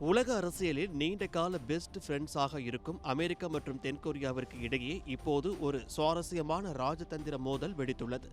உலக அரசியலில் நீண்ட கால பெஸ்ட் ஃப்ரெண்ட்ஸாக இருக்கும் அமெரிக்கா மற்றும் தென்கொரியாவிற்கு இடையே இப்போது ஒரு சுவாரஸ்யமான ராஜதந்திர மோதல் வெடித்துள்ளது.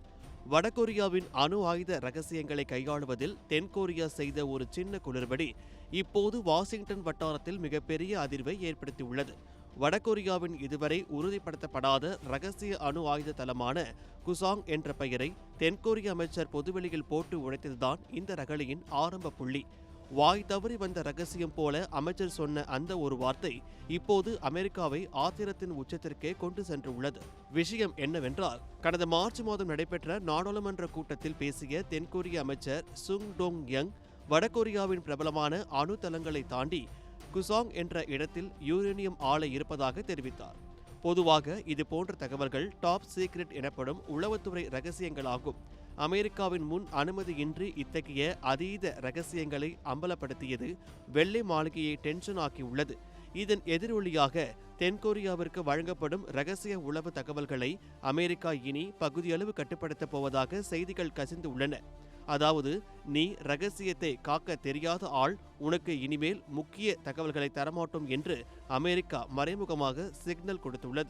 வடகொரியாவின் அணு ஆயுத ரகசியங்களை கையாளுவதில் தென்கொரியா செய்த ஒரு சின்ன குளறுபடி இப்போது வாஷிங்டன் வட்டாரத்தில் மிகப்பெரிய அதிர்வை ஏற்படுத்தியுள்ளது. வடகொரியாவின் இதுவரை உறுதிப்படுத்தப்படாத ரகசிய அணு ஆயுத தளமான குசாங் என்ற பெயரை தென்கொரிய அமைச்சர் பொதுவெளியில் போட்டு உடைத்ததுதான் இந்த ரகளையின் ஆரம்ப புள்ளி. வாய் தவறி வந்த ரகசியம் போல அமைச்சர் சொன்ன அந்த ஒரு வார்த்தை இப்போது அமெரிக்காவை ஆத்திரத்தின் உச்சத்திற்கே கொண்டு சென்றுள்ளது. விஷயம் என்னவென்றால், கடந்த மார்ச் மாதம் நடைபெற்ற நாடாளுமன்ற கூட்டத்தில் பேசிய தென்கொரிய அமைச்சர் சுங் டோங் யங் வடகொரியாவின் பிரபலமான அணு தளங்களை தாண்டி குசாங் என்ற இடத்தில் யுரேனியம் ஆலை இருப்பதாக தெரிவித்தார். பொதுவாக இது போன்ற தகவல்கள் டாப் சீக்ரெட் எனப்படும் உளவுத்துறை ரகசியங்களாகும். அமெரிக்காவின் முன் அனுமதியின்றி இத்தகைய அதீத ரகசியங்களை அம்பலப்படுத்தியது வெள்ளை மாளிகையை டென்ஷன் ஆக்கியுள்ளது. இதன் எதிரொலியாக தென்கொரியாவிற்கு வழங்கப்படும் ரகசிய உளவு தகவல்களை அமெரிக்கா இனி பகுதியளவு கட்டுப்படுத்தப் போவதாக செய்திகள் கசிந்து உள்ளன. அதாவது, நீ ரகசியத்தை காக்க தெரியாத ஆள், உனக்கு இனிமேல் முக்கிய தகவல்களை தரமாட்டோம் என்று அமெரிக்கா மறைமுகமாக சிக்னல் கொடுத்துள்ளது.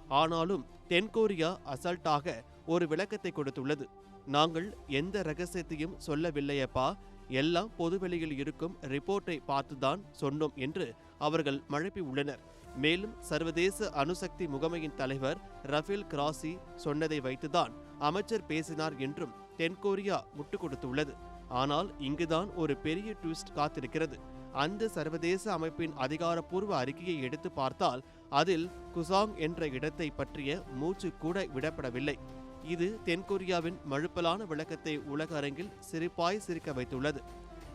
ஆனாலும் தென்கொரியா அசால்ட்டாக ஒரு விளக்கத்தை கொடுத்துள்ளது. நாங்கள் எந்த ரகசியத்தையும் சொல்லவில்லையப்பா, எல்லாம் பொதுவெளியில் இருக்கும் ரிப்போர்ட்டை பார்த்துதான் சொன்னோம் என்று அவர்கள் மழுப்பி உள்ளனர். மேலும் சர்வதேச அணுசக்தி முகமையின் தலைவர் ரஃபேல் கிராசி சொன்னதை வைத்துதான் அமைச்சர் பேசினார் என்றும் தென்கொரியா முட்டுக் கொடுத்துள்ளது. ஆனால் இங்குதான் ஒரு பெரிய ட்விஸ்ட் காத்திருக்கிறது. அந்த சர்வதேச அமைப்பின் அதிகாரப்பூர்வ அறிக்கையை எடுத்து பார்த்தால் அதில் குசாங் என்ற இடத்தை பற்றிய மூச்சு கூட விடப்படவில்லை. இது தென்கொரியாவின் மழுப்பலான விளக்கத்தை உலக அரங்கில் சிரிப்பாய் சிரிக்க வைத்துள்ளது.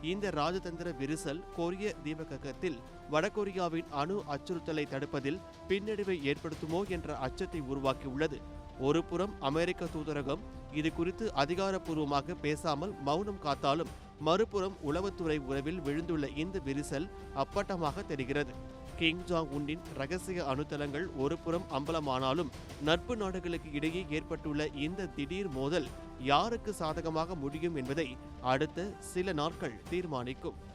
இந்த ராஜதந்திர விரிசல் கொரிய தீபகற்பத்தில் வடகொரியாவின் அணு அச்சுறுத்தலை தடுப்பதில் பின்னடைவை ஏற்படுத்துமோ என்ற அச்சத்தை உருவாக்கியுள்ளது. ஒரு புறம் அமெரிக்க தூதரகம் இது குறித்து அதிகாரப்பூர்வமாக பேசாமல் மௌனம் காத்தாலும், மறுபுறம் உளவுத்துறை உறவில் விழுந்துள்ள இந்த விரிசல் அப்பட்டமாக தெரிகிறது. கிம் ஜாங் உன்னின் ரகசிய அணுத்தளங்கள் ஒரு புறம் அம்பலமானாலும், நட்பு நாடுகளுக்கு இடையே ஏற்பட்டுள்ள இந்த திடீர் மோதல் யாருக்கு சாதகமாக முடியும் என்பதை அடுத்த சில நாட்கள் தீர்மானிக்கும்.